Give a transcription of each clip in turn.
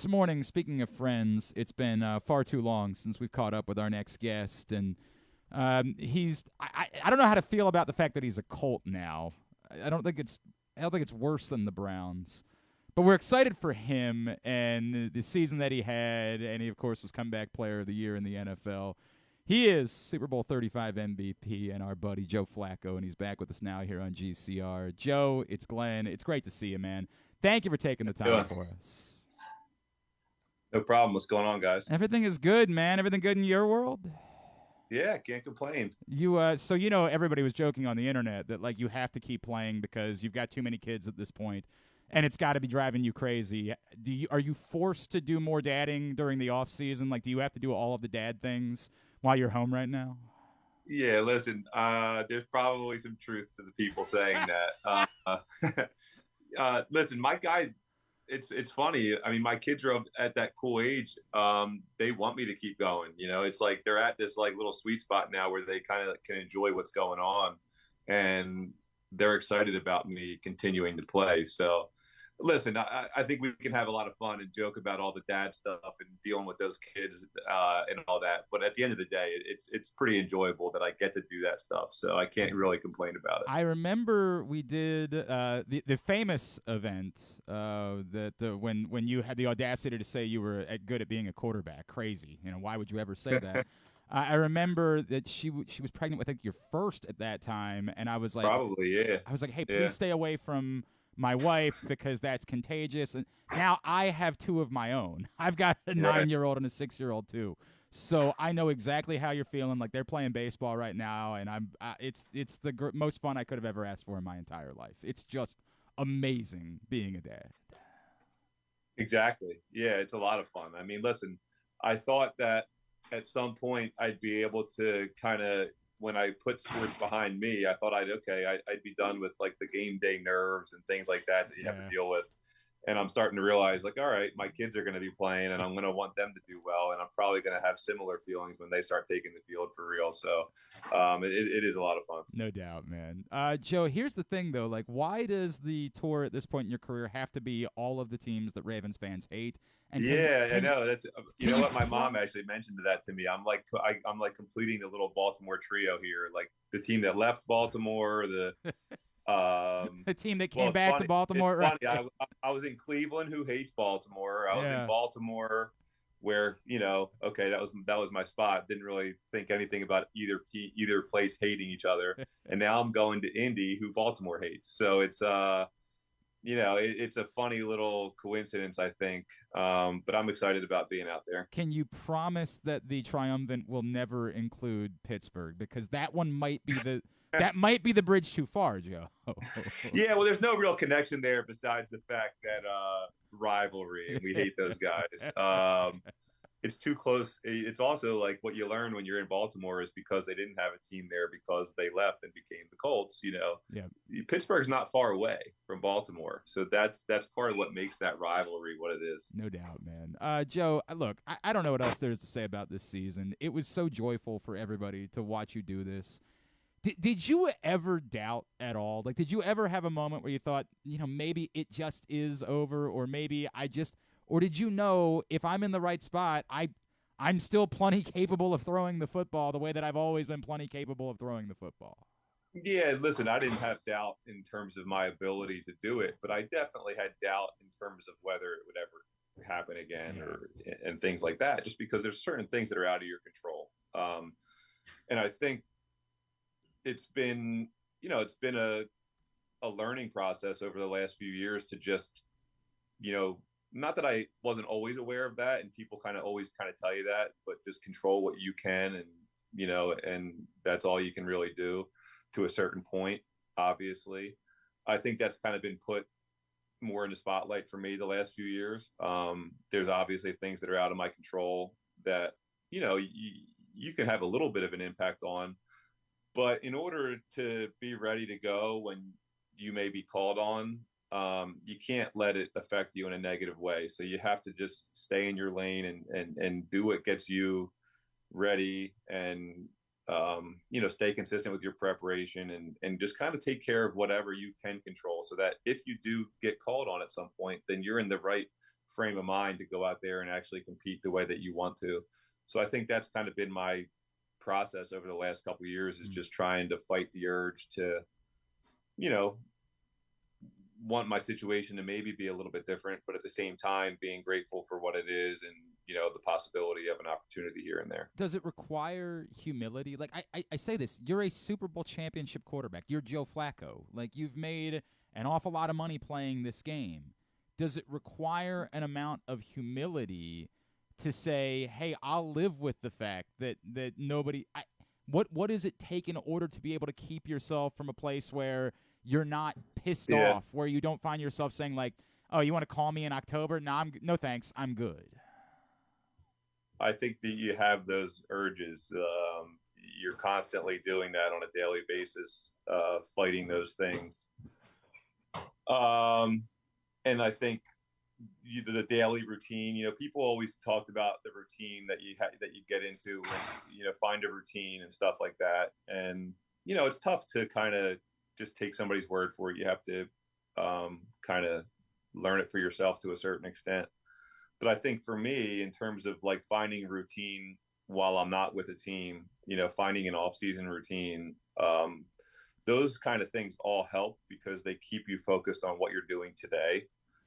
this morning, speaking of friends, it's been far too long since we've caught up with our next guest, and I don't know how to feel about the fact that he's a Colt now. I don't think it's worse than the Browns. But we're excited for him and the season that he had, and he, of course, was comeback player of the year in the NFL. He is Super Bowl 35 MVP and our buddy Joe Flacco, and he's back with us now here on GCR. Joe, it's Glenn. It's great to see you, man. Thank you for taking the time for us. No problem. What's going on, guys? Everything is good, man. Everything good in your world? Yeah, can't complain. So everybody was joking on the internet that like you have to keep playing because you've got too many kids at this point, and it's got to be driving you crazy. Are you forced to do more dadding during the off season? Like, do you have to do all of the dad things while you're home right now? Yeah, listen, there's probably some truth to the people saying that. Listen, my guys, it's funny. I mean, my kids are at that cool age. They want me to keep going. It's like they're at this like little sweet spot now where they kind of can enjoy what's going on, and they're excited about me continuing to play. So, listen, I think we can have a lot of fun and joke about all the dad stuff and dealing with those kids and all that. But at the end of the day, it's pretty enjoyable that I get to do that stuff. So I can't really complain about it. I remember we did the famous event when you had the audacity to say you were good at being a quarterback. Crazy. Why would you ever say that? I remember that she was pregnant with, I think, your first at that time, and I was like, probably, yeah. I was like, hey, yeah. please stay away from my wife because that's contagious. And now I have two of my own. I've got a 9-year-old and a 6-year-old too. So I know exactly how you're feeling. Like they're playing baseball right now, and it's the most fun I could have ever asked for in my entire life. It's just amazing being a dad. Exactly. Yeah, it's a lot of fun. I mean, listen, I thought that at some point I'd be able to kind of, when I put sports behind me, I thought I'd be done with like the game day nerves and things like that you have to deal with. And I'm starting to realize, like, all right, my kids are going to be playing, and I'm going to want them to do well, and I'm probably going to have similar feelings when they start taking the field for real. So, it is a lot of fun. No doubt, man. Joe, here's the thing, though. Like, why does the tour at this point in your career have to be all of the teams that Ravens fans hate? And I know that's what my mom actually mentioned that to me. I'm like completing the little Baltimore trio here, like the team that left Baltimore, the team that came back to Baltimore. Right? I was in Cleveland, who hates Baltimore. I was in Baltimore, where that was my spot. Didn't really think anything about either place hating each other. And now I'm going to Indy, who Baltimore hates. So it's it's a funny little coincidence, I think. But I'm excited about being out there. Can you promise that the triumvirate will never include Pittsburgh? Because that one might be that might be the bridge too far, Joe. Yeah, well, there's no real connection there besides the fact that rivalry, and we hate those guys. It's too close. It's also like what you learn when you're in Baltimore is because they didn't have a team there because they left and became the Colts. Pittsburgh's not far away from Baltimore, so that's part of what makes that rivalry what it is. No doubt, man. Joe, look, I don't know what else there is to say about this season. It was so joyful for everybody to watch you do this. Did you ever doubt at all? Like, did you ever have a moment where you thought, maybe it just is over, or maybe or did you know if I'm in the right spot, I'm still plenty capable of throwing the football the way that I've always been plenty capable of throwing the football? Yeah, listen, I didn't have doubt in terms of my ability to do it, but I definitely had doubt in terms of whether it would ever happen again and things like that, just because there's certain things that are out of your control. And I think it's been a learning process over the last few years to just, not that I wasn't always aware of that, and people always tell you that, but just control what you can, and and that's all you can really do to a certain point. Obviously, I think that's kind of been put more in the spotlight for me the last few years. There's obviously things that are out of my control that you can have a little bit of an impact on. But in order to be ready to go when you may be called on, you can't let it affect you in a negative way. So you have to just stay in your lane and do what gets you ready, and stay consistent with your preparation, and just kind of take care of whatever you can control, so that if you do get called on at some point, then you're in the right frame of mind to go out there and actually compete the way that you want to. So I think that's kind of been my process over the last couple of years, is just trying to fight the urge to, you know, want my situation to maybe be a little bit different, but at the same time being grateful for what it is, and the possibility of an opportunity here and there. Does it require humility? Like I say this, you're a Super Bowl championship quarterback. You're Joe Flacco. Like, you've made an awful lot of money playing this game. Does it require an amount of humility to say, hey, I'll live with the fact that nobody what does it take in order to be able to keep yourself from a place where you're not pissed off, where you don't find yourself saying, like, oh, you want to call me in October? No thanks, I'm good. I think that you have those urges. You're constantly doing that on a daily basis, fighting those things. And I think the daily routine, people always talked about the routine that you get into when, find a routine and stuff like that. And, it's tough to kind of just take somebody's word for it. You have to kind of learn it for yourself to a certain extent. But I think for me, in terms of like finding routine while I'm not with a team, finding an off-season routine, those kind of things all help, because they keep you focused on what you're doing today,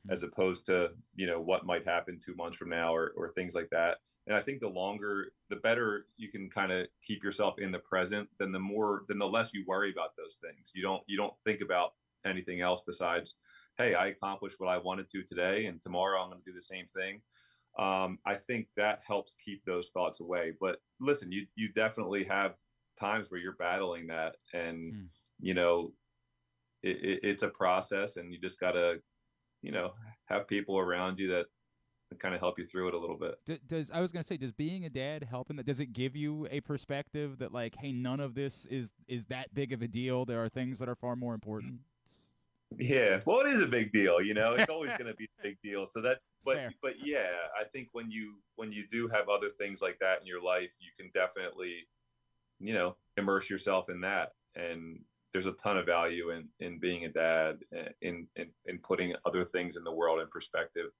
as opposed to, what might happen 2 months from now, or things like that. And I think the better you can kind of keep yourself in the present, then the less you worry about those things. You don't think about anything else besides, hey, I accomplished what I wanted to today, and tomorrow I'm going to do the same thing. I think that helps keep those thoughts away. But listen, you definitely have times where you're battling that, and it's a process, and you just gotta have people around you that kind of help you through it a little bit. Does being a dad help in that? Does it give you a perspective that, like, hey, none of this is that big of a deal? There are things that are far more important. Yeah, well, it is a big deal. It's always going to be a big deal. So that's, Fair. but yeah, I think when you do have other things like that in your life, you can definitely, immerse yourself in that. And there's a ton of value in being a dad, in putting other things in the world in perspective.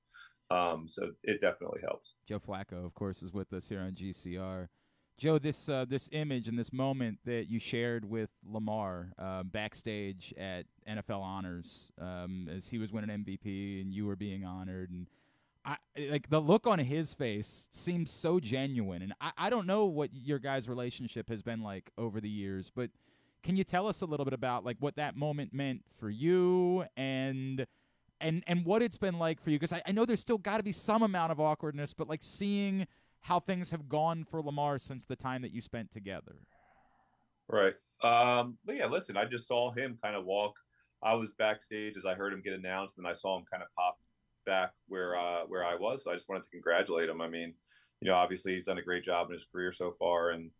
So it definitely helps. Joe Flacco, of course, is with us here on GCR. Joe, this image and this moment that you shared with Lamar backstage at NFL Honors, as he was winning MVP and you were being honored, and like the look on his face seems so genuine. And I don't know what your guys' relationship has been like over the years, but can you tell us a little bit about like what that moment meant for you, and what it's been like for you? Because I know there's still got to be some amount of awkwardness, but like seeing how things have gone for Lamar since the time that you spent together. Right. But yeah, listen, I just saw him kind of walk. I was backstage as I heard him get announced, and I saw him kind of pop back where I was. So I just wanted to congratulate him. I mean, obviously he's done a great job in his career so far. And,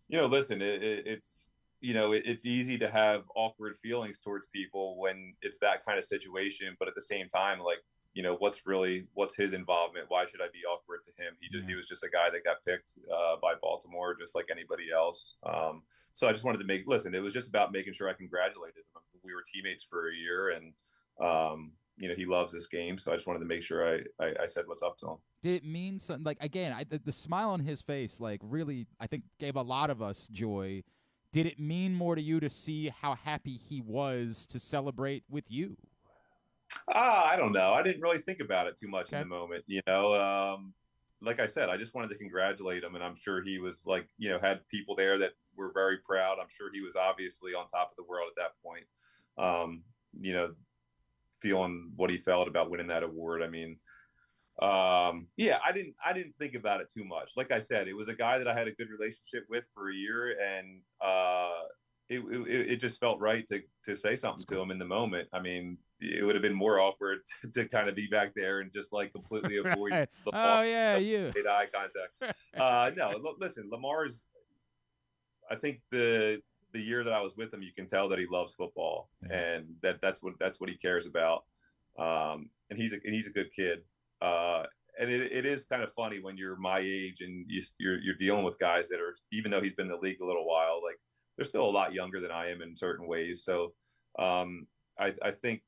listen, it's easy to have awkward feelings towards people when it's that kind of situation. But at the same time, like, what's his involvement? Why should I be awkward to him? He was just a guy that got picked by Baltimore, just like anybody else. So I just wanted to it was just about making sure I congratulated him. We were teammates for a year, and he loves this game. So I just wanted to make sure I said what's up to him. Did it mean something? Like, again, the smile on his face, like, really, I think gave a lot of us joy. Did it mean more to you to see how happy he was to celebrate with you? I don't know. I didn't really think about it too much in the moment. Like I said, I just wanted to congratulate him, and I'm sure he was like, had people there that were very proud. I'm sure he was obviously on top of the world at that point. Feeling what he felt about winning that award. I mean, yeah, I didn't think about it too much. Like I said, it was a guy that I had a good relationship with for a year, and it just felt right to say something to him in the moment. I mean, it would have been more awkward to kind of be back there and just like completely avoid right. Lamar, you made eye contact. No, listen, Lamar's. I think the year that I was with him, you can tell that he loves football, and that's what he cares about. And he's a good kid. And it is kind of funny when you're my age and you're dealing with guys that are, even though he's been in the league a little while, like they're still a lot younger than I am in certain ways. So I think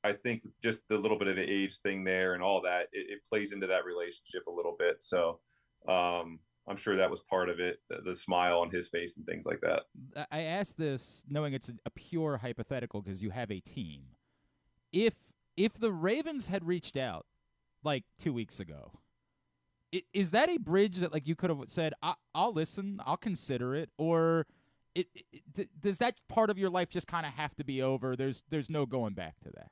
I think just the little bit of the age thing there and all that, it plays into that relationship a little bit. So I'm sure that was part of it, the smile on his face and things like that. I asked this knowing it's a pure hypothetical because you have a team. If the Ravens had reached out like 2 weeks ago, is that a bridge that like you could have said, I'll listen, I'll consider it, or does that part of your life just kind of have to be over? There's no going back to that.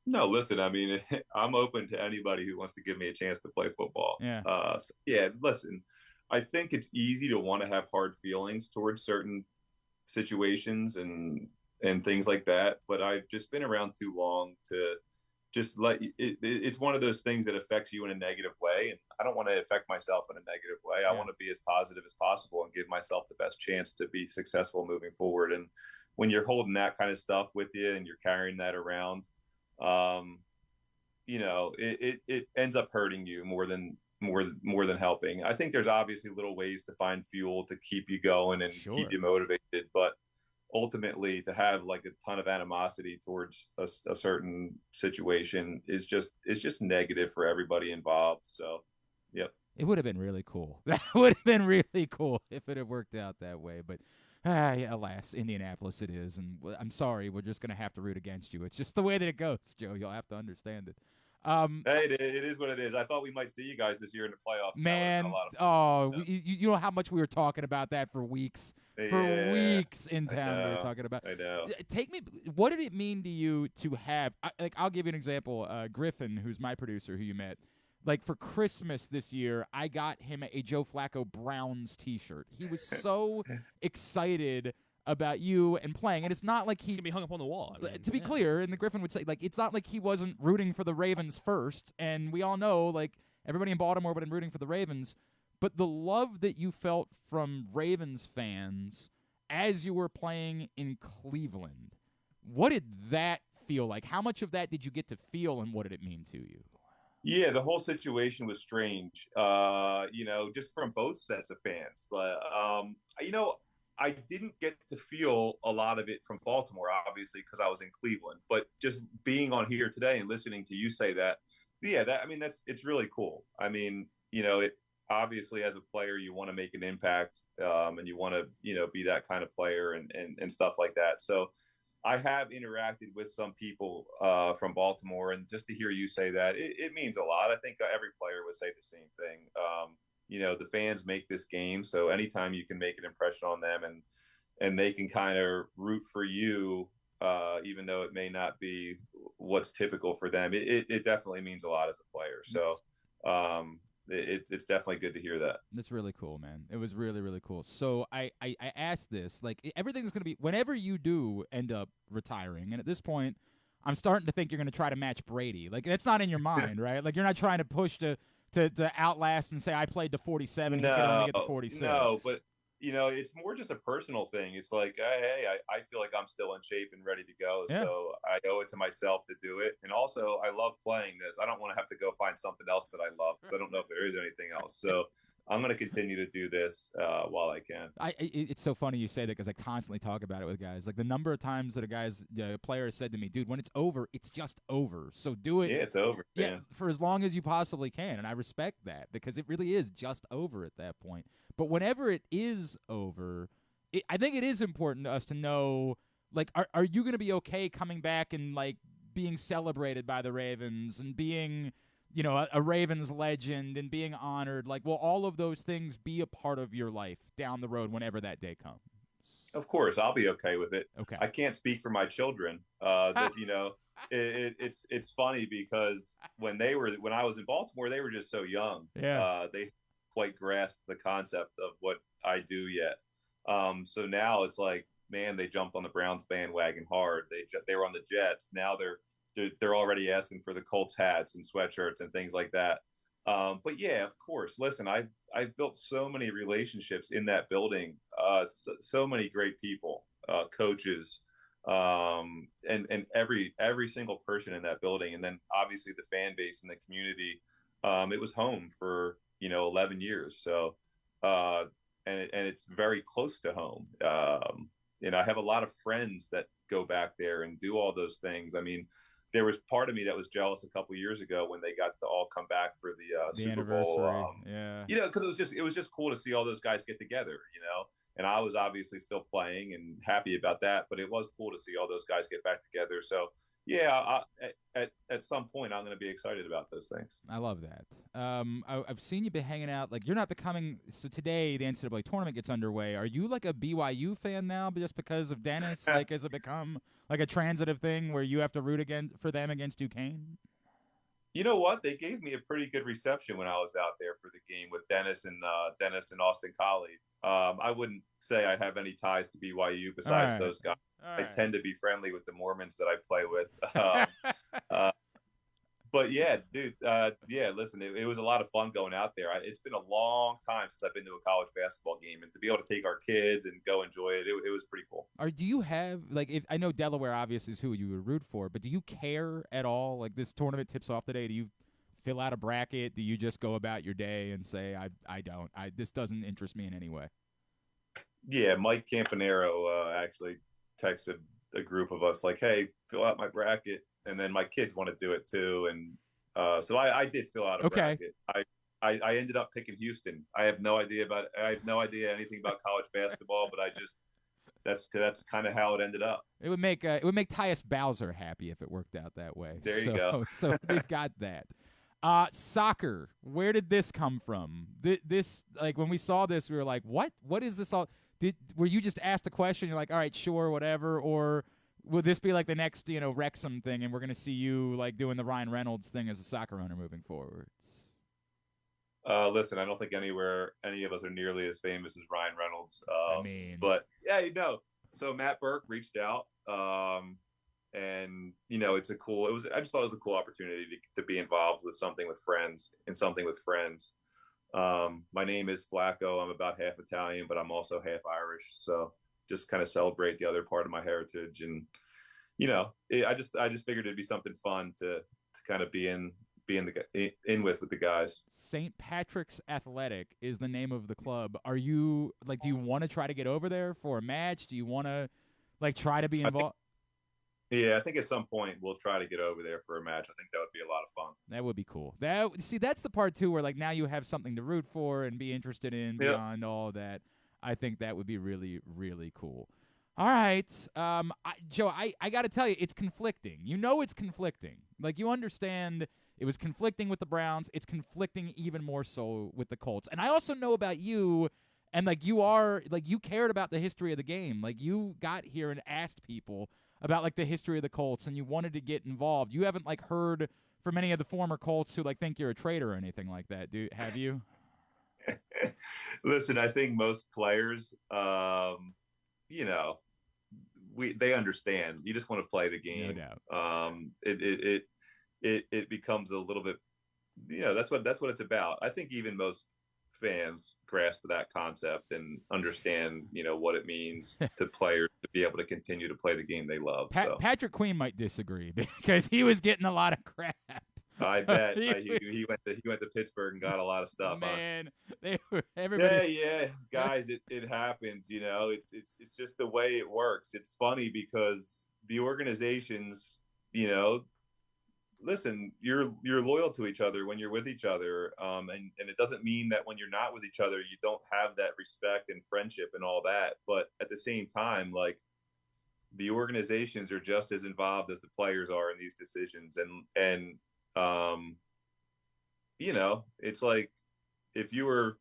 No, listen, I mean, I'm open to anybody who wants to give me a chance to play football. Yeah. So yeah, listen, I think it's easy to want to have hard feelings towards certain situations and things like that, but I've just been around too long to just it's one of those things that affects you in a negative way, and I don't want to affect myself in a negative way. I want to be as positive as possible and give myself the best chance to be successful moving forward. And when you're holding that kind of stuff with you and you're carrying that around, it ends up hurting you more than helping. I think there's obviously little ways to find fuel to keep you going and keep you motivated, but ultimately to have like a ton of animosity towards a certain situation is just negative for everybody involved. So yep, it would have been really cool. That would have been really cool if it had worked out that way, but yeah, alas, Indianapolis it is, and I'm sorry, we're just gonna have to root against you. It's just the way that it goes, Joe. You'll have to understand it. Hey, it is what it is. I thought we might see you guys this year in the playoffs. Man, you know how much we were talking about that for weeks. For weeks in town, we were talking about. I know. Take me. What did it mean to you to have? I'll give you an example. Griffin, who's my producer, who you met. Like for Christmas this year, I got him a Joe Flacco Browns T-shirt. He was so excited about you and playing, and it's not like he can be hung up on the wall. I mean, to be clear, and the Griffin would say, like, it's not like he wasn't rooting for the Ravens first, and we all know, like, everybody in Baltimore would have been rooting for the Ravens, but the love that you felt from Ravens fans as you were playing in Cleveland, what did that feel like? How much of that did you get to feel, and what did it mean to you? Yeah, the whole situation was strange, just from both sets of fans. I didn't get to feel a lot of it from Baltimore, obviously, because I was in Cleveland. But just being on here today and listening to you say that, it's really cool. I mean, it obviously as a player you want to make an impact, and you want to, be that kind of player and stuff like that. So I have interacted with some people from Baltimore, and just to hear you say that, it means a lot. I think every player would say the same thing. The fans make this game, so anytime you can make an impression on them and they can kind of root for you, even though it may not be what's typical for them, it definitely means a lot as a player. So it's definitely good to hear that. That's really cool, man. It was really, really cool. So I asked this, like, everything's going to be, whenever you do end up retiring, and at this point, I'm starting to think you're going to try to match Brady. Like, that's not in your mind, right? Like, you're not trying to push to outlast and say, I played to 47, no, he could only get to 46. No, but, it's more just a personal thing. It's like, hey, I feel like I'm still in shape and ready to go. Yeah. So I owe it to myself to do it. And also, I love playing this. I don't want to have to go find something else that I love because I don't know if there is anything else. So I'm going to continue to do this while I can. It's so funny you say that because I constantly talk about it with guys. Like the number of times that a player has said to me, dude, when it's over, it's just over. So do it. Yeah, it's over. Yeah, for as long as you possibly can. And I respect that because it really is just over at that point. But whenever it is over, I think it is important to us to know, like, are you going to be okay coming back and, like, being celebrated by the Ravens and being – a Ravens legend and being honored, like, will all of those things be a part of your life down the road whenever that day comes? Of course, I'll be okay with it. Okay. I can't speak for my children. It's funny because when I was in Baltimore, they were just so young. Yeah. They quite grasped the concept of what I do yet. So now it's like, man, they jumped on the Browns bandwagon hard. They were on the Jets. Now they're already asking for the Colts hats and sweatshirts and things like that. But yeah, of course. Listen, I've built so many relationships in that building. So many great people, coaches, and every single person in that building. And then obviously the fan base and the community. It was home for 11 years. So and it's very close to home. I have a lot of friends that go back there and do all those things. I mean, there was part of me that was jealous a couple years ago when they got to all come back for the The Super Bowl. anniversary. Yeah. Because it was just cool to see all those guys get together. And I was obviously still playing and happy about that, but it was cool to see all those guys get back together. So yeah, at some point I'm going to be excited about those things. I love that. I've seen you been hanging out. Like, you're not becoming. So today the NCAA tournament gets underway. Are you like a BYU fan now, just because of Dennis? Like, has it become like a transitive thing where you have to root for them against Duquesne? You know what? They gave me a pretty good reception when I was out there for the game with Dennis and Austin Collie. I wouldn't say I have any ties to BYU besides those guys. I tend to be friendly with the Mormons that I play with. But yeah, dude, listen, it was a lot of fun going out there. It's been a long time since I've been to a college basketball game, and to be able to take our kids and go enjoy it, it was pretty cool. Do you have, like, if I know Delaware obviously is who you would root for, but do you care at all? Like, this tournament tips off today, do you fill out a bracket? Do you just go about your day and say, I don't, this doesn't interest me in any way? Yeah, Mike Campanero actually texted a group of us like, hey, fill out my bracket. And then my kids want to do it too. And so I did fill out a bracket. I ended up picking Houston. I have no idea anything about college basketball, but that's kind of how it ended up. It would make Tyus Bowser happy if it worked out that way. There you go. So we got that. Soccer. Where did this come from? This, like, when we saw this, we were like, what? What is this all? Were you just asked a question? You're like, all right, sure, whatever, or will this be like the next, Wrexham thing, and we're going to see you like doing the Ryan Reynolds thing as a soccer owner moving forwards? Listen, I don't think any of us are nearly as famous as Ryan Reynolds. But yeah, so Matt Burke reached out, and I just thought it was a cool opportunity to be involved with something with friends. My name is Flacco. I'm about half Italian, but I'm also half Irish. So just kind of celebrate the other part of my heritage. And, I just figured it'd be something fun to kind of be in with the guys. St. Patrick's Athletic is the name of the club. Are you like, do you want to try to get over there for a match? Do you want to like try to be involved? I think at some point we'll try to get over there for a match. I think that would be a lot of fun. That would be cool. That's the part too where like now you have something to root for and be interested in beyond all that. I think that would be really, really cool. All right, Joe, I got to tell you, it's conflicting. It's conflicting. Like, you understand it was conflicting with the Browns. It's conflicting even more so with the Colts. And I also know about you, and like you cared about the history of the game. Like, you got here and asked people about like the history of the Colts, and you wanted to get involved. You haven't like heard from any of the former Colts who like think you're a traitor or anything like that, have you? Listen, I think most players, they understand. You just want to play the game. No doubt. It becomes a little bit, that's what it's about. I think even most fans grasp that concept and understand, what it means to players to be able to continue to play the game they love. Patrick Queen might disagree because he was getting a lot of crap. I bet he went to Pittsburgh and got a lot of stuff. Man, everybody. Yeah, guys, it happens. It's just the way it works. It's funny because the organizations, listen, you're loyal to each other when you're with each other, and it doesn't mean that when you're not with each other you don't have that respect and friendship and all that. But at the same time, like, the organizations are just as involved as the players are in these decisions, and it's like if you were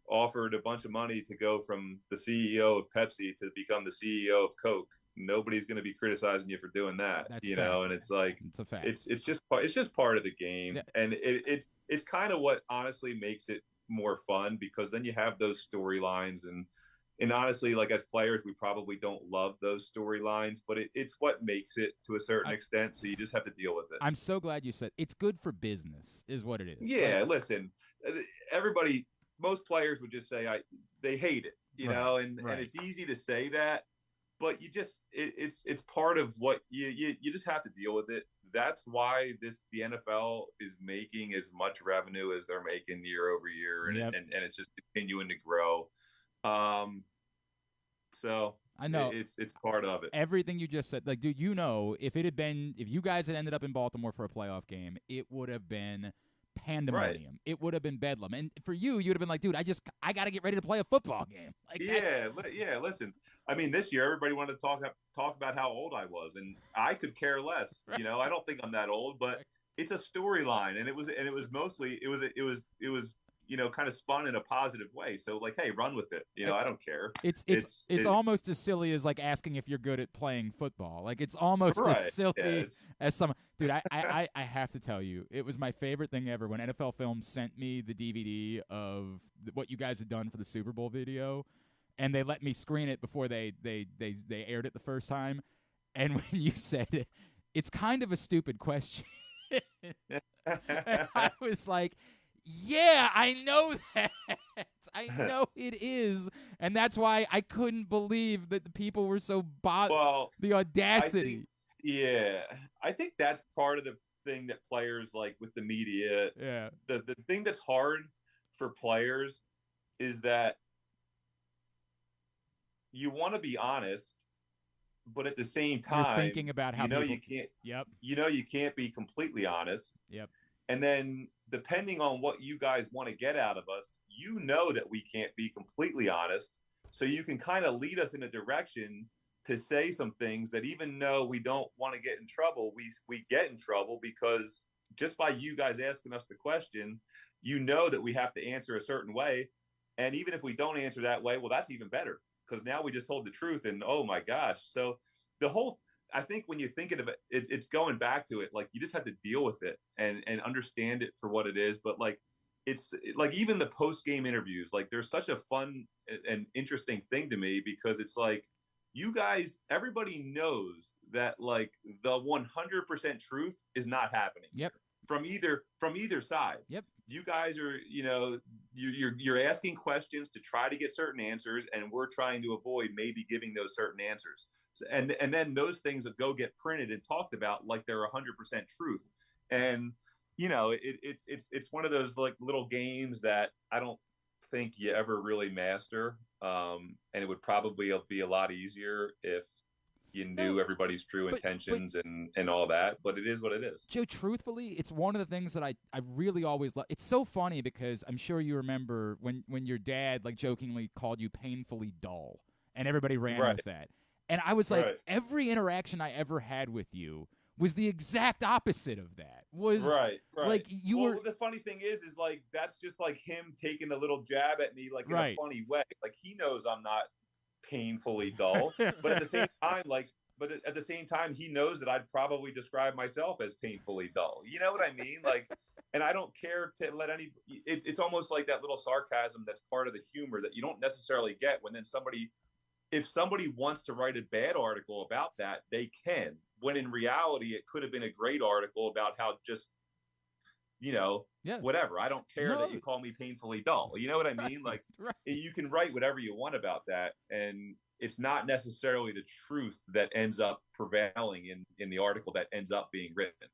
offered a bunch of money to go from the CEO of Pepsi to become the CEO of Coke, nobody's going to be criticizing you for doing that. That's and it's like, it's a fact. It's just part of the game. Yeah. And it's kind of what honestly makes it more fun, because then you have those storylines, and honestly, like, as players, we probably don't love those storylines, but it's what makes it to a certain extent. So you just have to deal with it. I'm so glad you said it's good for business is what it is. Yeah. Listen, most players would just say they hate it, and it's easy to say that, but it's part of what you just have to deal with it. That's why the NFL is making as much revenue as they're making year over year, and it's just continuing to grow. So I know. It's part of it. Everything you just said, like, dude, if you guys had ended up in Baltimore for a playoff game, it would have been pandemonium. It would have been bedlam. And for you, you'd have been like, dude, I got to get ready to play a football game. Like, yeah. Listen, I mean, this year everybody wanted to talk about how old I was, and I could care less. Right. I don't think I'm that old, but it's a storyline, and it was mostly it was kind of spun in a positive way. So like, hey, run with it. I don't care. It's almost as silly as like asking if you're good at playing football. Like it's almost as silly as some dude. I have to tell you, it was my favorite thing ever when NFL Films sent me the DVD of what you guys had done for the Super Bowl video, and they let me screen it before they aired it the first time. And when you said it, it's kind of a stupid question. I was like, yeah, I know that. I know it is. And that's why I couldn't believe that the people were so the audacity. I think that's part of the thing that players like with the media. Yeah. The thing that's hard for players is that you want to be honest, but at the same time, you're thinking about how you can't. Yep. You can't be completely honest. Yep. And then depending on what you guys want to get out of us, that we can't be completely honest. So you can kind of lead us in a direction to say some things that even though we don't want to get in trouble, we get in trouble because just by you guys asking us the question, that we have to answer a certain way. And even if we don't answer that way, well, that's even better because now we just told the truth and oh my gosh. So I think when you think of it, it's going back to it. Like you just have to deal with it and understand it for what it is. But like, it's like even the post game interviews, like there's such a fun and interesting thing to me because it's like you guys, everybody knows that like the 100% truth is not happening. Yep. From either side. Yep. You guys are, you're asking questions to try to get certain answers, and we're trying to avoid maybe giving those certain answers. And then those things that go get printed and talked about like they're 100% truth. And it's one of those like little games that I don't think you ever really master. And it would probably be a lot easier if you knew everybody's true intentions and all that, but it is what it is. Joe, truthfully, it's one of the things that I really always love. It's so funny because I'm sure you remember when your dad like jokingly called you painfully dull, and everybody ran with that. And I was like, every interaction I ever had with you was the exact opposite of that. Like the funny thing is like that's just like him taking a little jab at me like in a funny way. Like he knows I'm not painfully dull, but at the same time he knows that I'd probably describe myself as painfully dull. You know what I mean? Like, and I don't care to let it's almost like that little sarcasm that's part of the humor that you don't necessarily get when then if somebody wants to write a bad article about that, they can, when in reality it could have been a great article about how just whatever. I don't care that you call me painfully dull. You know what I mean? Like you can write whatever you want about that. And it's not necessarily the truth that ends up prevailing in the article that ends up being written.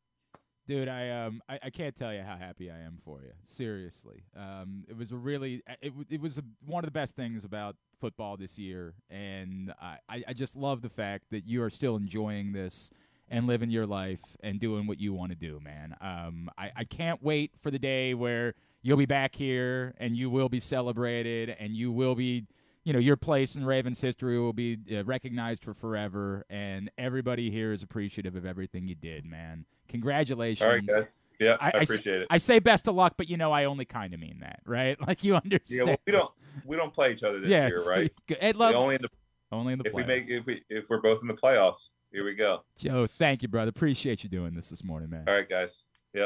Dude, I can't tell you how happy I am for you. Seriously. It was one of the best things about football this year. And I just love the fact that you are still enjoying this and living your life and doing what you want to do, man. I can't wait for the day where you'll be back here and you will be celebrated and you will be, your place in Ravens history will be recognized for forever, and everybody here is appreciative of everything you did, man. Congratulations. All right, guys. Yeah, I appreciate it. I say best of luck, but I only kind of mean that, right? Like you understand. Yeah, well, we don't play each other this year, right? Only in the playoffs. If we're both in the playoffs. Here we go. Joe, thank you, brother. Appreciate you doing this morning, man. All right, guys.